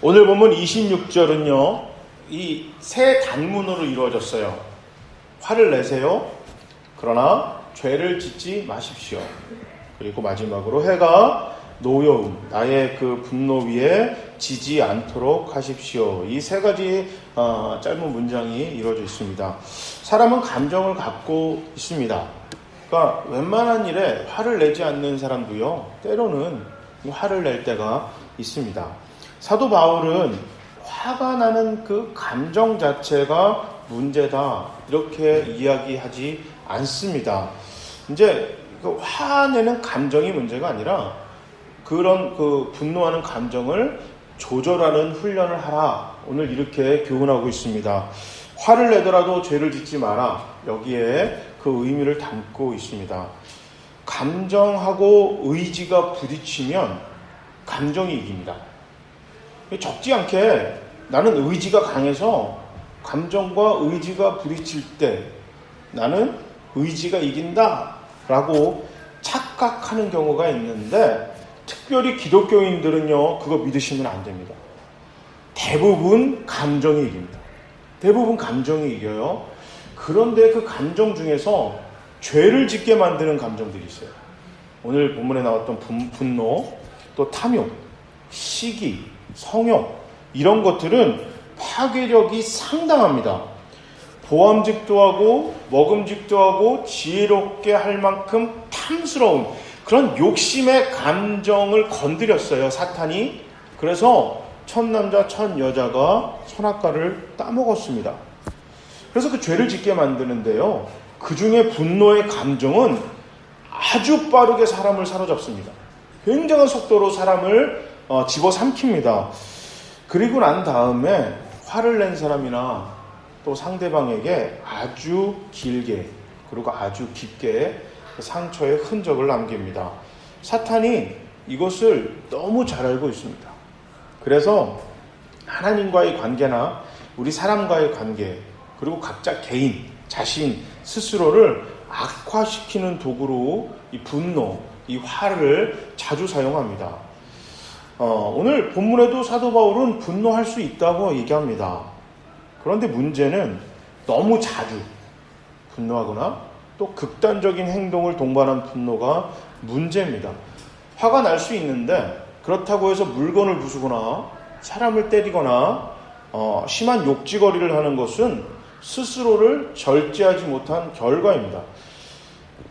오늘 본문 26절은요, 이 세 단문으로 이루어졌어요. 화를 내세요. 그러나 죄를 짓지 마십시오. 그리고 마지막으로 해가 노여움, 나의 그 분노 위에 지지 않도록 하십시오. 이 세 가지 짧은 문장이 이루어져 있습니다. 사람은 감정을 갖고 있습니다. 그러니까 웬만한 일에 화를 내지 않는 사람도요, 때로는 화를 낼 때가 있습니다. 사도 바울은 화가 나는 그 감정 자체가 문제다, 이렇게 이야기하지 않습니다. 이제 그 화내는 감정이 문제가 아니라 그런 그 분노하는 감정을 조절하는 훈련을 하라, 오늘 이렇게 교훈하고 있습니다. 화를 내더라도 죄를 짓지 마라, 여기에 그 의미를 담고 있습니다. 감정하고 의지가 부딪히면 감정이 이깁니다. 적지 않게 나는 의지가 강해서 감정과 의지가 부딪힐 때 나는 의지가 이긴다 라고 착각하는 경우가 있는데, 특별히 기독교인들은요, 그거 믿으시면 안 됩니다. 대부분 감정이 이깁니다. 대부분 감정이 이겨요. 그런데 그 감정 중에서 죄를 짓게 만드는 감정들이 있어요. 오늘 본문에 나왔던 분노, 또 탐욕, 시기, 성욕, 이런 것들은 파괴력이 상당합니다. 보암직도 하고 먹음직도 하고 지혜롭게 할 만큼 탐스러운 그런 욕심의 감정을 건드렸어요, 사탄이. 그래서 첫 남자 첫 여자가 선악과를 따먹었습니다. 그래서 그 죄를 짓게 만드는데요, 그 중에 분노의 감정은 아주 빠르게 사람을 사로잡습니다. 굉장한 속도로 사람을 집어삼킵니다. 그리고 난 다음에 화를 낸 사람이나 또 상대방에게 아주 길게, 그리고 아주 깊게 상처의 흔적을 남깁니다. 사탄이 이것을 너무 잘 알고 있습니다. 그래서 하나님과의 관계나 우리 사람과의 관계, 그리고 각자 개인, 자신 스스로를 악화시키는 도구로 이 분노, 이 화를 자주 사용합니다. 오늘 본문에도 사도 바울은 분노할 수 있다고 얘기합니다. 그런데 문제는 너무 자주 분노하거나 또 극단적인 행동을 동반한 분노가 문제입니다. 화가 날 수 있는데 그렇다고 해서 물건을 부수거나 사람을 때리거나 심한 욕지거리를 하는 것은 스스로를 절제하지 못한 결과입니다.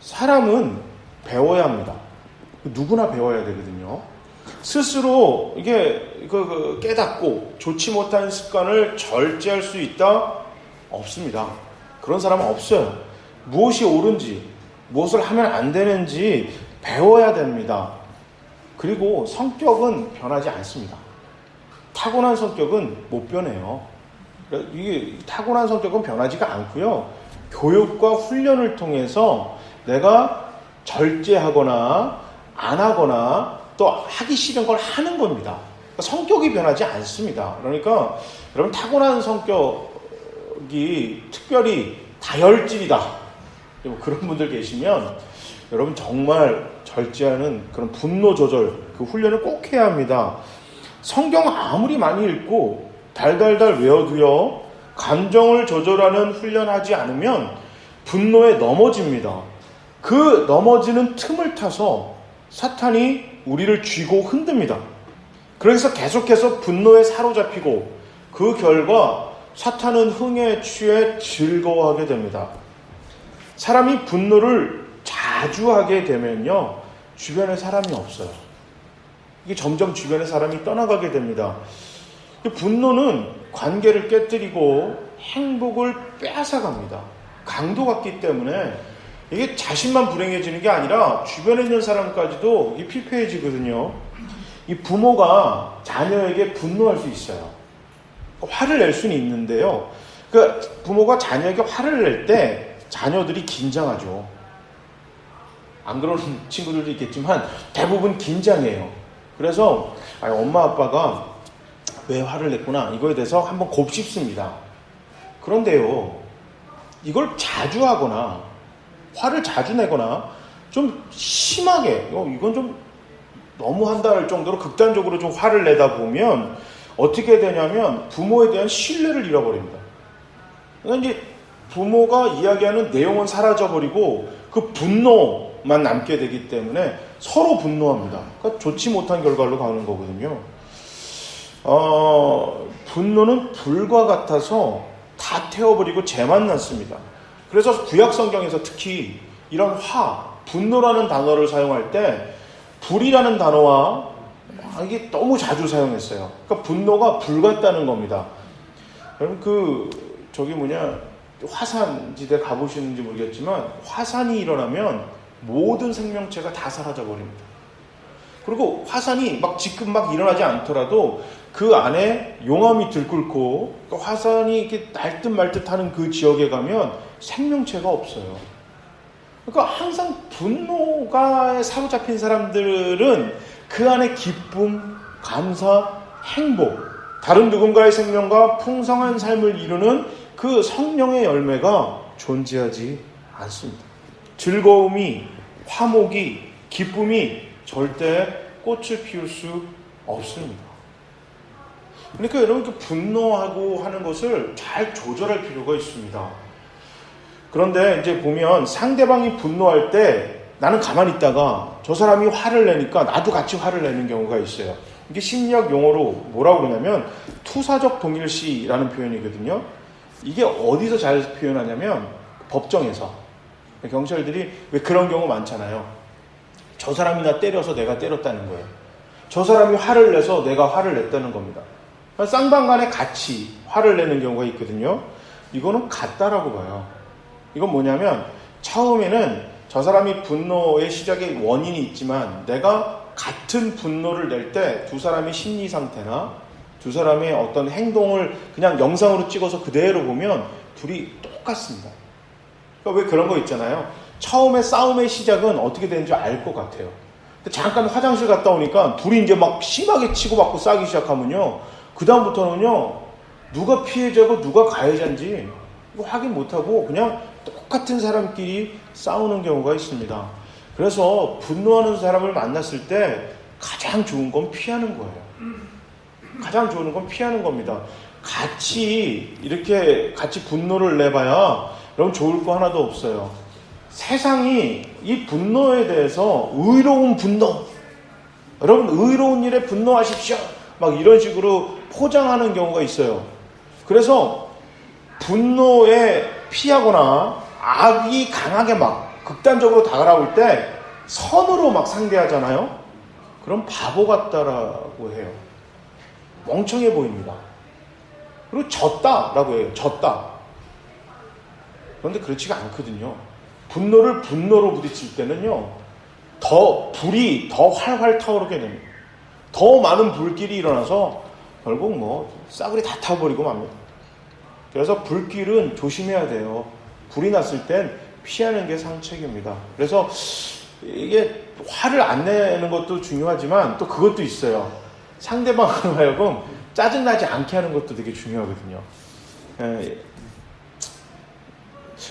사람은 배워야 합니다. 누구나 배워야 되거든요. 스스로 이게 깨닫고 좋지 못한 습관을 절제할 수 있다? 없습니다. 그런 사람은 없어요. 무엇이 옳은지, 무엇을 하면 안 되는지 배워야 됩니다. 그리고 성격은 변하지 않습니다. 타고난 성격은 못 변해요. 이게 타고난 성격은 변하지가 않고요. 교육과 훈련을 통해서 내가 절제하거나 안 하거나 또 하기 싫은 걸 하는 겁니다. 성격이 변하지 않습니다. 그러니까 여러분, 타고난 성격이 특별히 다혈질이다, 그런 분들 계시면 여러분 정말 절제하는 그런 분노 조절, 그 훈련을 꼭 해야 합니다. 성경 아무리 많이 읽고 달달달 외워도요, 감정을 조절하는 훈련하지 않으면 분노에 넘어집니다. 그 넘어지는 틈을 타서 사탄이 우리를 쥐고 흔듭니다. 그래서 계속해서 분노에 사로잡히고 그 결과 사탄은 흥에 취해 즐거워하게 됩니다. 사람이 분노를 자주 하게 되면요, 주변에 사람이 없어요. 이게 점점 주변에 사람이 떠나가게 됩니다. 분노는 관계를 깨뜨리고 행복을 빼앗아갑니다. 강도 같기 때문에 이게 자신만 불행해지는 게 아니라 주변에 있는 사람까지도 피폐해지거든요. 이 부모가 자녀에게 분노할 수 있어요. 화를 낼 수는 있는데요, 그 부모가 자녀에게 화를 낼 때 자녀들이 긴장하죠. 안 그러는 친구들도 있겠지만 대부분 긴장해요. 그래서 엄마 아빠가 왜 화를 냈구나, 이거에 대해서 한번 곱씹습니다. 그런데요, 이걸 자주 하거나 화를 자주 내거나 좀 심하게, 이건 좀 너무 한다 할 정도로 극단적으로 좀 화를 내다 보면 어떻게 되냐면 부모에 대한 신뢰를 잃어버립니다. 그러니까 이제 부모가 이야기하는 내용은 사라져버리고 그 분노만 남게 되기 때문에 서로 분노합니다. 그러니까 좋지 못한 결과로 가는 거거든요. 분노는 불과 같아서 다 태워버리고 재만 남습니다. 그래서 구약 성경에서 특히 이런 분노라는 단어를 사용할 때 불이라는 단어와 이게 너무 자주 사용했어요. 그러니까 분노가 불 같다는 겁니다. 여러분 화산지대 가보시는지 모르겠지만 화산이 일어나면 모든 생명체가 다 사라져 버립니다. 그리고 화산이 지금 일어나지 않더라도 그 안에 용암이 들끓고 화산이 이렇게 날듯 말듯 하는 그 지역에 가면 생명체가 없어요. 그러니까 항상 분노가 사로잡힌 사람들은 그 안에 기쁨, 감사, 행복, 다른 누군가의 생명과 풍성한 삶을 이루는 그 성령의 열매가 존재하지 않습니다. 즐거움이, 화목이, 기쁨이 절대 꽃을 피울 수 없습니다. 그러니까 여러분 분노하고 하는 것을 잘 조절할 필요가 있습니다. 그런데 이제 보면 상대방이 분노할 때 나는 가만히 있다가 저 사람이 화를 내니까 나도 같이 화를 내는 경우가 있어요. 이게 심리학 용어로 뭐라고 그러냐면 투사적 동일시라는 표현이거든요. 이게 어디서 잘 표현하냐면 법정에서 경찰들이 왜 그런 경우 많잖아요. 저 사람이 나 때려서 내가 때렸다는 거예요. 저 사람이 화를 내서 내가 화를 냈다는 겁니다. 쌍방간에 같이 화를 내는 경우가 있거든요. 이거는 같다라고 봐요. 이건 뭐냐면 처음에는 저 사람이 분노의 시작의 원인이 있지만 내가 같은 분노를 낼 때 두 사람의 심리 상태나 두 사람의 어떤 행동을 그냥 영상으로 찍어서 그대로 보면 둘이 똑같습니다. 그러니까 왜 그런 거 있잖아요. 처음에 싸움의 시작은 어떻게 되는지 알 것 같아요. 근데 잠깐 화장실 갔다 오니까 둘이 이제 심하게 치고받고 싸기 시작하면요. 그 다음부터는요. 누가 피해자고 누가 가해자인지 이거 확인 못하고 그냥 똑같은 사람끼리 싸우는 경우가 있습니다. 그래서 분노하는 사람을 만났을 때 가장 좋은 건 피하는 거예요. 가장 좋은 건 피하는 겁니다. 같이 분노를 내봐야 여러분 좋을 거 하나도 없어요. 세상이 이 분노에 대해서 의로운 분노, 여러분 의로운 일에 분노하십시오 이런 식으로 포장하는 경우가 있어요. 그래서 분노에 피하거나 악이 강하게 극단적으로 다가올 때 선으로 상대하잖아요. 그럼 바보 같다라고 해요. 멍청해 보입니다. 그리고 졌다라고 해요. 졌다. 그런데 그렇지가 않거든요. 분노를 분노로 부딪힐 때는요. 불이 더 활활 타오르게 됩니다. 더 많은 불길이 일어나서 결국 싸그리 다 타버리고 맙니다. 그래서 불길은 조심해야 돼요. 불이 났을 땐 피하는 게 상책입니다. 그래서 이게 화를 안 내는 것도 중요하지만 또 그것도 있어요. 상대방을 하여금 짜증나지 않게 하는 것도 되게 중요하거든요.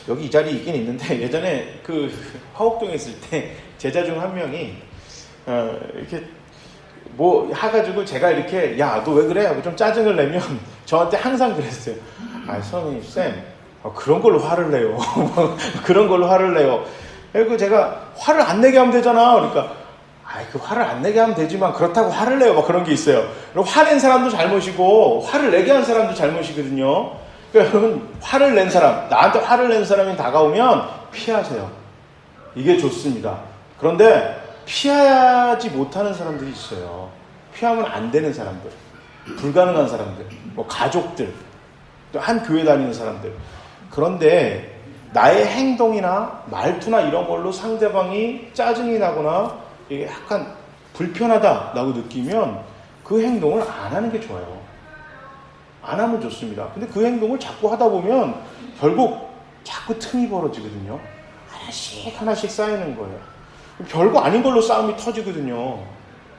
여기 이 자리에 있긴 있는데 예전에 화곡동에 있을 때 제자 중 한 명이 이렇게 해가지고 제가 이렇게 야, 너 왜 그래? 하고 좀 짜증을 내면 저한테 항상 그랬어요. 선생님, 쌤, 그런 걸로 화를 내요. 그런 걸로 화를 내요. 그리고 제가 화를 안 내게 하면 되잖아. 그러니까, 그 화를 안 내게 하면 되지만 그렇다고 화를 내요. 그런 게 있어요. 그리고 화낸 사람도 잘못이고, 화를 내게 한 사람도 잘못이거든요. 그러니까 여러분, 나한테 화를 낸 사람이 다가오면 피하세요. 이게 좋습니다. 그런데 피하지 못하는 사람들이 있어요. 피하면 안 되는 사람들, 불가능한 사람들, 가족들, 또 한 교회 다니는 사람들. 그런데 나의 행동이나 말투나 이런 걸로 상대방이 짜증이 나거나 이게 약간 불편하다라고 느끼면 그 행동을 안 하는 게 좋아요. 안 하면 좋습니다. 근데 그 행동을 자꾸 하다 보면 결국 자꾸 틈이 벌어지거든요. 하나씩 쌓이는 거예요. 별거 아닌 걸로 싸움이 터지거든요.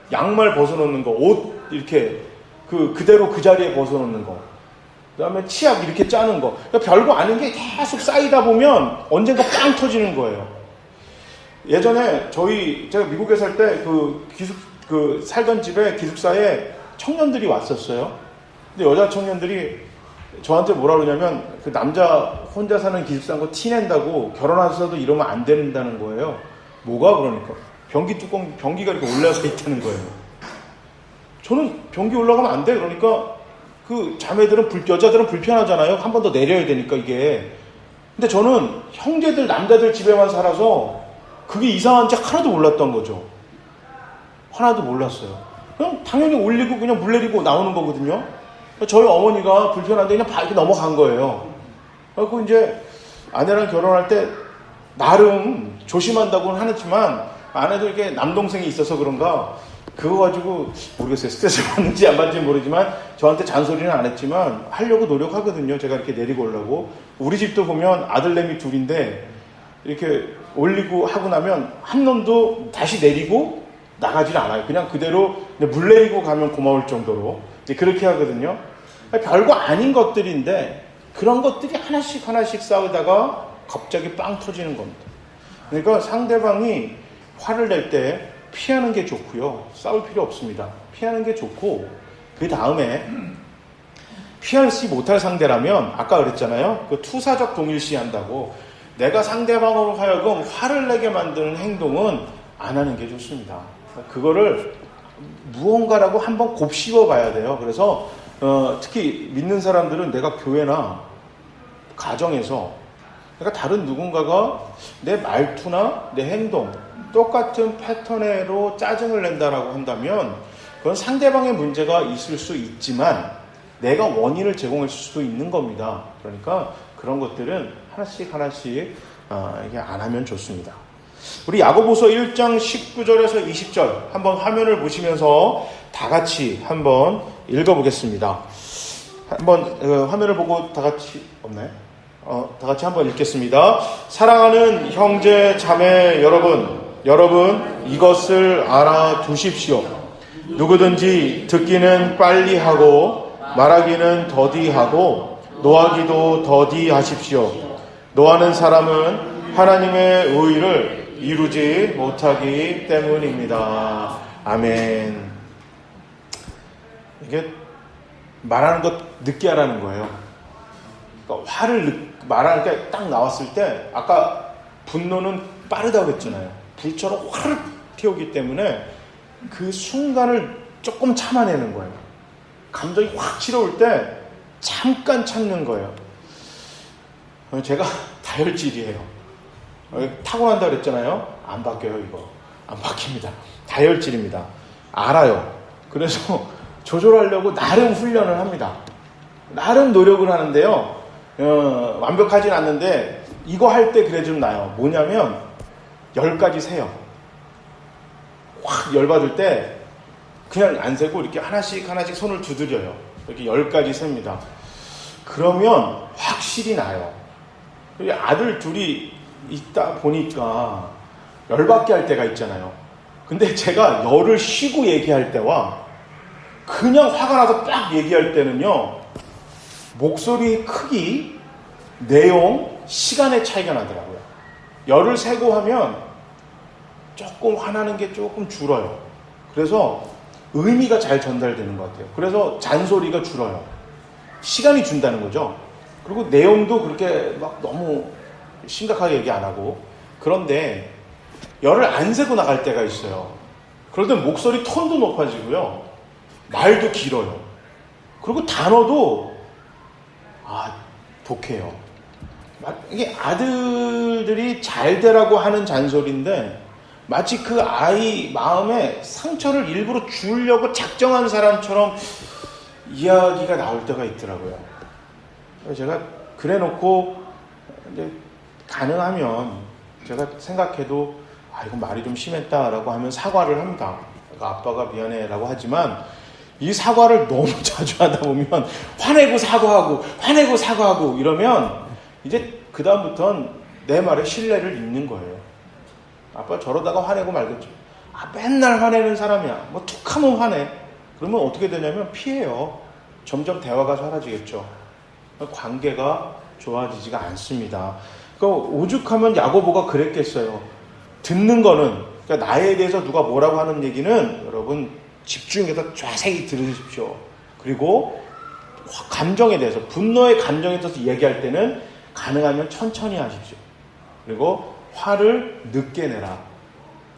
양말 벗어놓는 거, 옷 이렇게 그대로 그 자리에 벗어놓는 거, 그 다음에 치약 이렇게 짜는 거. 그러니까 별거 아닌 게 계속 쌓이다 보면 언젠가 빵 터지는 거예요. 예전에 제가 미국에 살 때 살던 집에 기숙사에 청년들이 왔었어요. 근데 여자 청년들이 저한테 뭐라 그러냐면 그 남자 혼자 사는 기숙사인 거 티낸다고 결혼하셔도 이러면 안 된다는 거예요. 뭐가 그러니까 변기가 이렇게 올라서 있다는 거예요. 저는 변기 올라가면 안 돼. 그러니까 그 여자들은 불편하잖아요. 한 번 더 내려야 되니까 이게. 근데 저는 형제들 남자들 집에만 살아서 그게 이상한지 하나도 몰랐던 거죠. 하나도 몰랐어요. 그냥 당연히 올리고 그냥 물 내리고 나오는 거거든요. 저희 어머니가 불편한데 그냥 이렇게 넘어간 거예요. 그리고 이제 아내랑 결혼할 때 나름 조심한다고는 하지만 아내도 이렇게 남동생이 있어서 그런가 그거 가지고 모르겠어요. 스트레스 받는지 안 받는지 모르지만 저한테 잔소리는 안 했지만 하려고 노력하거든요. 제가 이렇게 내리고 오려고. 우리 집도 보면 아들내미 둘인데 이렇게 올리고 하고 나면 한 놈도 다시 내리고 나가질 않아요. 그냥 그대로 물 내리고 가면 고마울 정도로 이제 그렇게 하거든요. 별거 아닌 것들인데 그런 것들이 하나씩 싸우다가 갑자기 빵 터지는 겁니다. 그러니까 상대방이 화를 낼 때 피하는 게 좋고요. 싸울 필요 없습니다. 피하는 게 좋고 그 다음에 피하지 못할 상대라면 아까 그랬잖아요. 그 투사적 동일시 한다고 내가 상대방으로 하여금 화를 내게 만드는 행동은 안 하는 게 좋습니다. 그거를 무언가라고 한번 곱씹어 봐야 돼요. 그래서 특히 믿는 사람들은 내가 교회나 가정에서 내가 다른 누군가가 내 말투나 내 행동 똑같은 패턴으로 짜증을 낸다라고 한다면 그건 상대방의 문제가 있을 수 있지만 내가 원인을 제공할 수도 있는 겁니다. 그러니까 그런 것들은 하나씩 이게 안 하면 좋습니다. 우리 야고보서 1장 19절에서 20절 한번 화면을 보시면서 다 같이 한번 읽어보겠습니다. 한번 화면을 보고 다 같이 없나요? 다 같이 한번 읽겠습니다. 사랑하는 형제 자매 여러분 이것을 알아두십시오. 누구든지 듣기는 빨리 하고 말하기는 더디하고 노하기도 더디하십시오. 노하는 사람은 하나님의 의를 이루지 못하기 때문입니다. 아멘. 이게 말하는 것 늦게 하라는 거예요. 그러니까 화를 말하는 게 딱 나왔을 때 아까 분노는 빠르다고 했잖아요. 불처럼 화를 태우기 때문에 그 순간을 조금 참아내는 거예요. 감정이 확 치러올 때 잠깐 참는 거예요. 제가 다혈질이에요. 타고난다 그랬잖아요. 안 바뀌어요. 이거 안 바뀝니다. 다혈질입니다. 알아요. 그래서 조절하려고 나름 훈련을 합니다. 나름 노력을 하는데요. 완벽하진 않는데 이거 할 때 그래 좀 나요. 뭐냐면 10까지 세요. 확 열받을 때 그냥 안 세고 이렇게 하나씩 손을 두드려요. 이렇게 10까지 셉니다. 그러면 확실히 나요. 아들 둘이 있다 보니까 열받게 할 때가 있잖아요. 근데 제가 열을 쉬고 얘기할 때와 그냥 화가 나서 딱 얘기할 때는요, 목소리 크기, 내용, 시간의 차이가 나더라고요. 열을 세고 하면 조금 화나는 게 조금 줄어요. 그래서 의미가 잘 전달되는 것 같아요. 그래서 잔소리가 줄어요. 시간이 준다는 거죠. 그리고 내용도 그렇게 막 너무 심각하게 얘기 안 하고. 그런데 열을 안 세고 나갈 때가 있어요. 그럴 때 목소리 톤도 높아지고요. 말도 길어요. 그리고 단어도 독해요. 이게 아들들이 잘 되라고 하는 잔소리인데 마치 그 아이 마음에 상처를 일부러 주려고 작정한 사람처럼 이야기가 나올 때가 있더라고요. 제가 그래놓고 이제 가능하면 제가 생각해도 이거 말이 좀 심했다라고 하면 사과를 합니다. 아빠가 미안해라고 하지만 이 사과를 너무 자주 하다 보면 화내고 사과하고 이러면 이제 그 다음부터는 내 말에 신뢰를 잃는 거예요. 아빠 저러다가 화내고 말겠죠. 맨날 화내는 사람이야. 뭐 툭하면 화내. 그러면 어떻게 되냐면 피해요. 점점 대화가 사라지겠죠. 관계가 좋아지지가 않습니다. 그러니까 오죽하면 야고보가 그랬겠어요. 듣는 거는, 그러니까 나에 대해서 누가 뭐라고 하는 얘기는 여러분 집중해서 자세히 들으십시오. 그리고 감정에 대해서, 분노의 감정에 대해서 얘기할 때는 가능하면 천천히 하십시오. 그리고 화를 늦게 내라.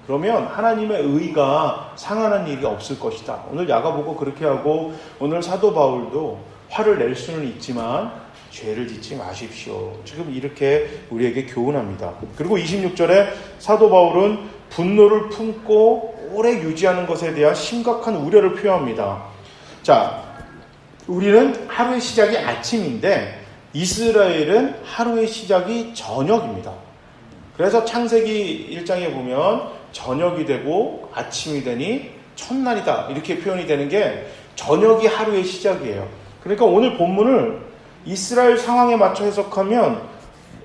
그러면 하나님의 의가 상하는 일이 없을 것이다. 오늘 야고보가 그렇게 하고, 오늘 사도 바울도 화를 낼 수는 있지만 죄를 짓지 마십시오. 지금 이렇게 우리에게 교훈합니다. 그리고 26절에 사도 바울은 분노를 품고 오래 유지하는 것에 대한 심각한 우려를 표합니다. 자, 우리는 하루의 시작이 아침인데 이스라엘은 하루의 시작이 저녁입니다. 그래서 창세기 1장에 보면 저녁이 되고 아침이 되니 첫날이다, 이렇게 표현이 되는 게 저녁이 하루의 시작이에요. 그러니까 오늘 본문을 이스라엘 상황에 맞춰 해석하면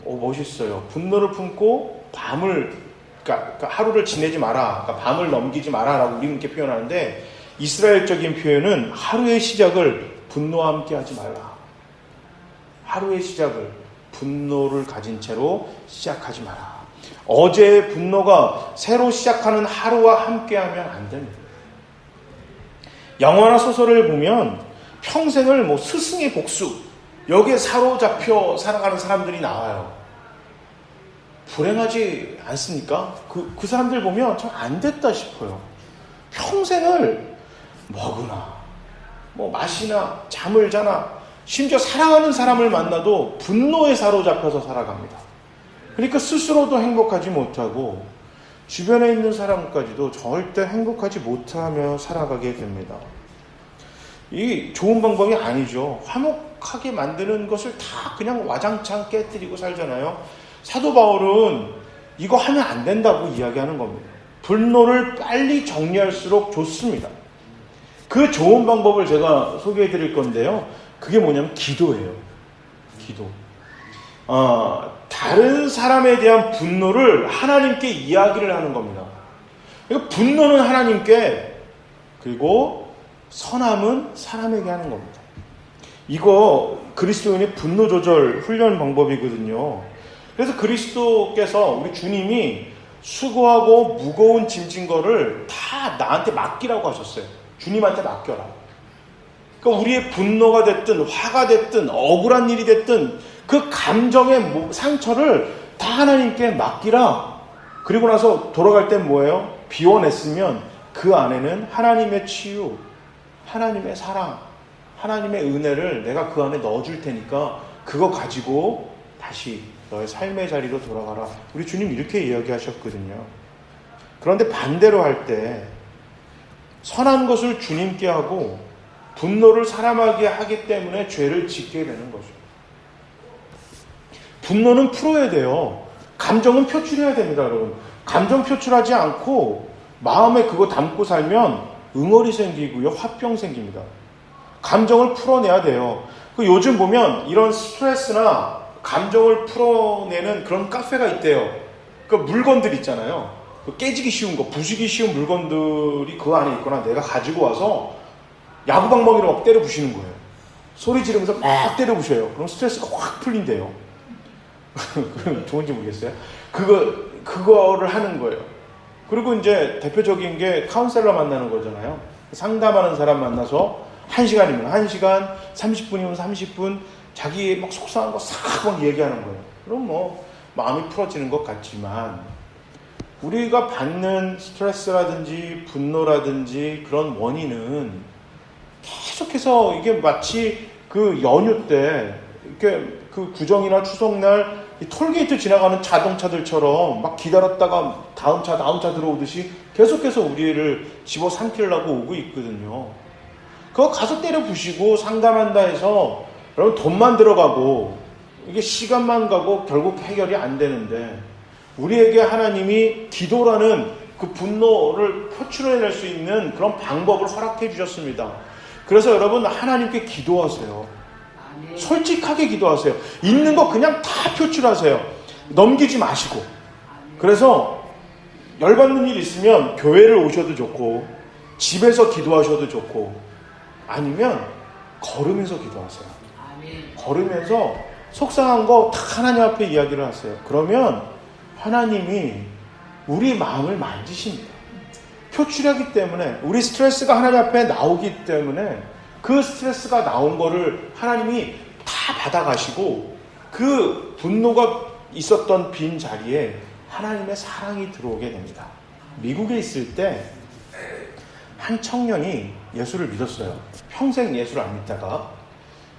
멋있어요. 분노를 품고 그러니까 하루를 지내지 마라, 그러니까 밤을 넘기지 마라 라고 우리는 이렇게 표현하는데, 이스라엘적인 표현은 하루의 시작을 분노와 함께 하지 말라. 하루의 시작을 분노를 가진 채로 시작하지 마라. 어제의 분노가 새로 시작하는 하루와 함께하면 안 됩니다. 영화나 소설을 보면 평생을 스승의 복수, 여기에 사로잡혀 살아가는 사람들이 나와요. 불행하지 않습니까? 그 사람들 보면 참 안 됐다 싶어요. 평생을 먹으나 마시나 잠을 자나, 심지어 사랑하는 사람을 만나도 분노에 사로잡혀서 살아갑니다. 그러니까 스스로도 행복하지 못하고 주변에 있는 사람까지도 절대 행복하지 못하며 살아가게 됩니다. 이 좋은 방법이 아니죠. 화목하게 만드는 것을 다 그냥 와장창 깨뜨리고 살잖아요. 사도 바울은 이거 하면 안 된다고 이야기하는 겁니다. 분노를 빨리 정리할수록 좋습니다. 그 좋은 방법을 제가 소개해 드릴 건데요. 그게 뭐냐면 기도예요. 기도. 다른 사람에 대한 분노를 하나님께 이야기를 하는 겁니다. 그러니까 분노는 하나님께, 그리고 선함은 사람에게 하는 겁니다. 이거 그리스도인의 분노 조절 훈련 방법이거든요. 그래서 그리스도께서, 우리 주님이 수고하고 무거운 짐진 거를 다 나한테 맡기라고 하셨어요. 주님한테 맡겨라. 그러니까 우리의 분노가 됐든 화가 됐든 억울한 일이 됐든 그 감정의 상처를 다 하나님께 맡기라. 그리고 나서 돌아갈 땐 뭐예요? 비워냈으면 그 안에는 하나님의 치유, 하나님의 사랑, 하나님의 은혜를 내가 그 안에 넣어줄 테니까 그거 가지고 다시 너의 삶의 자리로 돌아가라. 우리 주님 이렇게 이야기하셨거든요. 그런데 반대로 할 때 선한 것을 주님께 하고 분노를 사람에게 하기 때문에 죄를 짓게 되는 거죠. 분노는 풀어야 돼요. 감정은 표출해야 됩니다, 여러분. 감정 표출하지 않고 마음에 그거 담고 살면 응어리 생기고요, 화병 생깁니다. 감정을 풀어내야 돼요. 요즘 보면 이런 스트레스나 감정을 풀어내는 그런 카페가 있대요. 그 물건들 있잖아요. 깨지기 쉬운 거, 부수기 쉬운 물건들이 그 안에 있거나 내가 가지고 와서 야구방망이로 막 때려 부시는 거예요. 소리 지르면서 막 때려 부셔요. 그럼 스트레스가 확 풀린대요. 좋은지 모르겠어요. 그거를 하는 거예요. 그리고 이제 대표적인 게 카운셀러 만나는 거잖아요. 상담하는 사람 만나서 1시간이면 1시간, 30분이면 30분 자기 막 속상한 거 싹 막 얘기하는 거예요. 그럼 마음이 풀어지는 것 같지만 우리가 받는 스트레스라든지 분노라든지 그런 원인은 계속해서 이게 마치 그 연휴 때 이렇게 그 구정이나 추석날 이 톨게이트 지나가는 자동차들처럼 막 기다렸다가 다음 차 들어오듯이 계속해서 우리를 집어삼키려고 오고 있거든요. 그거 가서 때려 부시고 상담한다 해서 여러분 돈만 들어가고 이게 시간만 가고 결국 해결이 안 되는데, 우리에게 하나님이 기도라는 그 분노를 표출해낼 수 있는 그런 방법을 허락해 주셨습니다. 그래서 여러분 하나님께 기도하세요. 솔직하게 기도하세요. 있는 거 그냥 다 표출하세요. 넘기지 마시고. 그래서 열받는 일 있으면 교회를 오셔도 좋고 집에서 기도하셔도 좋고 아니면 걸으면서 기도하세요. 걸으면서 속상한 거 다 하나님 앞에 이야기를 하세요. 그러면 하나님이 우리 마음을 만지십니다. 표출하기 때문에, 우리 스트레스가 하나님 앞에 나오기 때문에 그 스트레스가 나온 거를 하나님이 다 받아가시고 그 분노가 있었던 빈 자리에 하나님의 사랑이 들어오게 됩니다. 미국에 있을 때 한 청년이 예수를 믿었어요. 평생 예수를 안 믿다가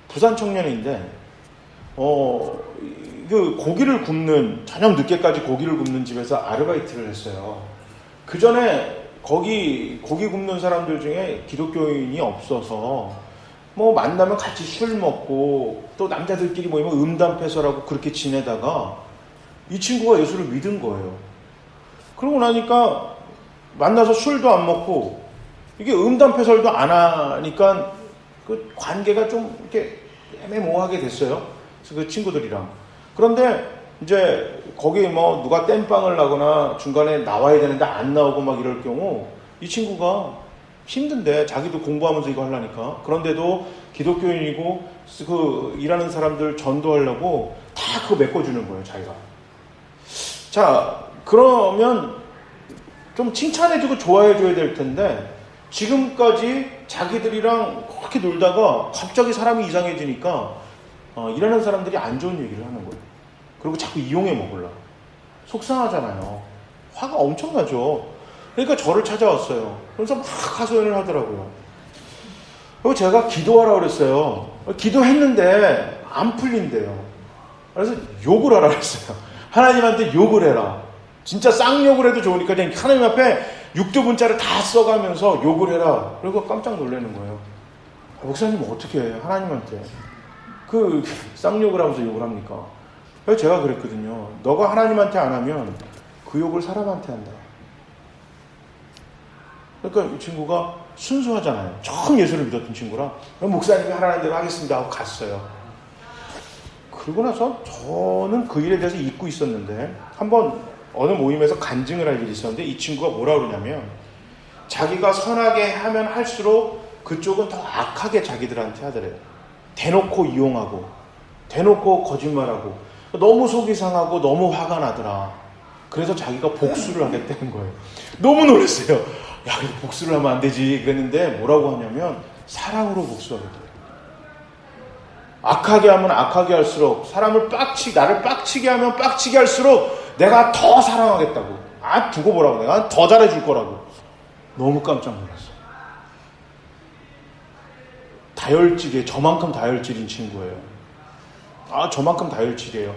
부산 청년인데 그 고기를 굽는, 저녁 늦게까지 고기를 굽는 집에서 아르바이트를 했어요. 그 전에 거기 고기 굽는 사람들 중에 기독교인이 없어서 뭐 만나면 같이 술 먹고 또 남자들끼리 모이면 음담패설하고 그렇게 지내다가 이 친구가 예수를 믿은 거예요. 그러고 나니까 만나서 술도 안 먹고 이게 음담패설도 안 하니까 그 관계가 좀 이렇게 애매모호하게 됐어요. 그 친구들이랑. 그런데 이제 거기 뭐 누가 땜빵을 나거나 중간에 나와야 되는데 안 나오고 막 이럴 경우 이 친구가 힘든데 자기도 공부하면서 이거 하려니까, 그런데도 기독교인이고 그 일하는 사람들 전도하려고 다 그거 메꿔주는 거예요, 자기가. 자, 그러면 좀 칭찬해주고 좋아해줘야 될 텐데 지금까지 자기들이랑 그렇게 놀다가 갑자기 사람이 이상해지니까 일하는 사람들이 안 좋은 얘기를 하는 거예요. 그리고 자꾸 이용해 먹으려고. 속상하잖아요. 화가 엄청나죠. 그러니까 저를 찾아왔어요. 그래서 막 하소연을 하더라고요. 그리고 제가 기도하라고 그랬어요. 기도했는데 안 풀린대요. 그래서 욕을 하라 그랬어요. 하나님한테 욕을 해라. 진짜 쌍욕을 해도 좋으니까 그냥 하나님 앞에 6조 문자를 다 써가면서 욕을 해라. 그리고 깜짝 놀라는 거예요. 목사님 어떻게 해요? 하나님한테 그 쌍욕을 하면서 욕을 합니까? 그래서 제가 그랬거든요. 너가 하나님한테 안 하면 그 욕을 사람한테 한다. 그러니까 이 친구가 순수하잖아요. 처음 예수를 믿었던 친구라 목사님이 하라는 대로 하겠습니다 하고 갔어요. 그러고 나서 저는 그 일에 대해서 잊고 있었는데 한번 어느 모임에서 간증을 할 일이 있었는데 이 친구가 뭐라 그러냐면 자기가 선하게 하면 할수록 그쪽은 더 악하게 자기들한테 하더래요. 대놓고 이용하고 대놓고 거짓말하고 너무 속이 상하고 너무 화가 나더라. 그래서 자기가 복수를 하겠다는 거예요. 너무 놀랐어요. 야, 이거 복수를 하면 안 되지 그랬는데 뭐라고 하냐면 사랑으로 복수하겠다. 악하게 하면 악하게 할수록, 사람을 나를 빡치게 하면 빡치게 할수록 내가 더 사랑하겠다고. 두고 보라고. 내가 더 잘해줄 거라고. 너무 깜짝 놀랐어요. 다혈질이에요. 저만큼 다혈질인 친구예요. 저만큼 다혈질이에요.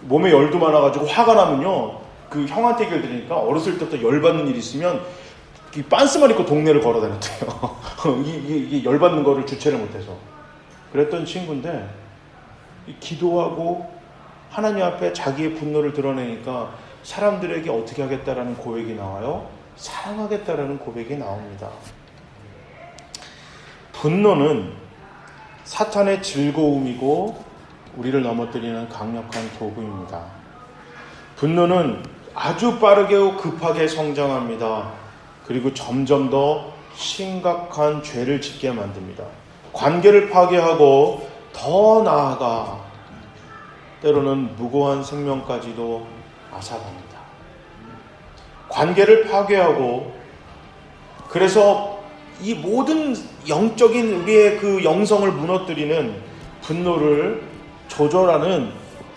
몸에 열도 많아가지고 화가 나면요, 그 형한테 얘기를 들으니까 어렸을 때부터 열받는 일이 있으면 이 빤스만 입고 동네를 걸어다녔대요. 이게 열받는 거를 주체를 못해서. 그랬던 친구인데 기도하고 하나님 앞에 자기의 분노를 드러내니까 사람들에게 어떻게 하겠다라는 고백이 나와요? 사랑하겠다라는 고백이 나옵니다. 분노는 사탄의 즐거움이고 우리를 넘어뜨리는 강력한 도구입니다. 분노는 아주 빠르게 급하게 성장합니다. 그리고 점점 더 심각한 죄를 짓게 만듭니다. 관계를 파괴하고 더 나아가 때로는 무고한 생명까지도 앗아갑니다. 관계를 파괴하고, 그래서 이 모든 영적인 우리의 그 영성을 무너뜨리는 분노를 조절하는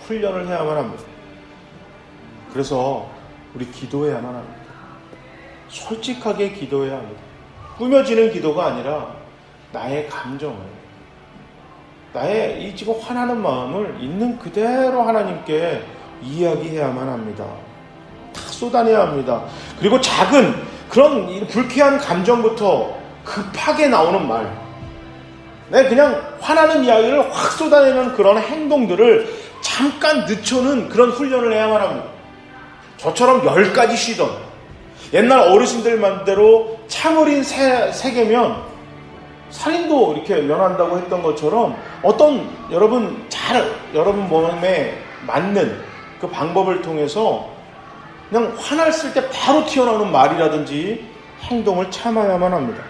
훈련을 해야만 합니다. 그래서 우리 기도해야만 합니다. 솔직하게 기도해야 합니다. 꾸며지는 기도가 아니라 나의 감정을, 나의 이 지금 화나는 마음을 있는 그대로 하나님께 이야기해야만 합니다. 다 쏟아내야 합니다. 그리고 작은 그런 불쾌한 감정부터 급하게 나오는 말, 그냥 화나는 이야기를 확 쏟아내는 그런 행동들을 잠깐 늦춰는 그런 훈련을 해야만 합니다. 저처럼 10가지 쉬던 옛날 어르신들 말대로 참으린 세계면 살인도 이렇게 면한다고 했던 것처럼 어떤 여러분 몸에 맞는 그 방법을 통해서 그냥 화났을 때 바로 튀어나오는 말이라든지 행동을 참아야만 합니다.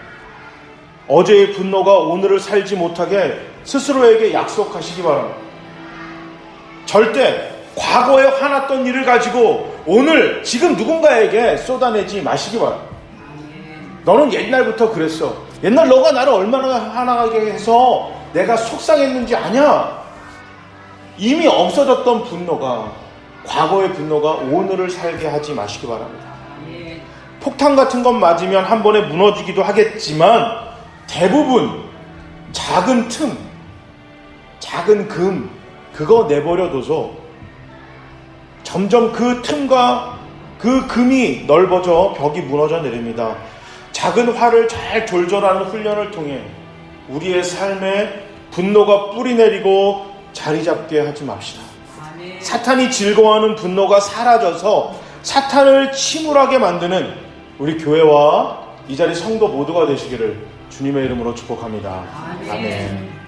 어제의 분노가 오늘을 살지 못하게 스스로에게 약속하시기 바랍니다. 절대 과거에 화났던 일을 가지고 오늘 지금 누군가에게 쏟아내지 마시기 바랍니다. 너는 옛날부터 그랬어. 옛날 너가 나를 얼마나 화나게 해서 내가 속상했는지 아냐? 이미 없어졌던 분노가, 과거의 분노가 오늘을 살게 하지 마시기 바랍니다. 폭탄 같은 것 맞으면 한 번에 무너지기도 하겠지만 대부분 작은 틈, 작은 금, 그거 내버려둬서 점점 그 틈과 그 금이 넓어져 벽이 무너져 내립니다. 작은 화를 잘 조절하는 훈련을 통해 우리의 삶에 분노가 뿌리 내리고 자리 잡게 하지 맙시다. 아멘. 사탄이 즐거워하는 분노가 사라져서 사탄을 침울하게 만드는 우리 교회와 이 자리 성도 모두가 되시기를 주님의 이름으로 축복합니다. 아멘. 아멘.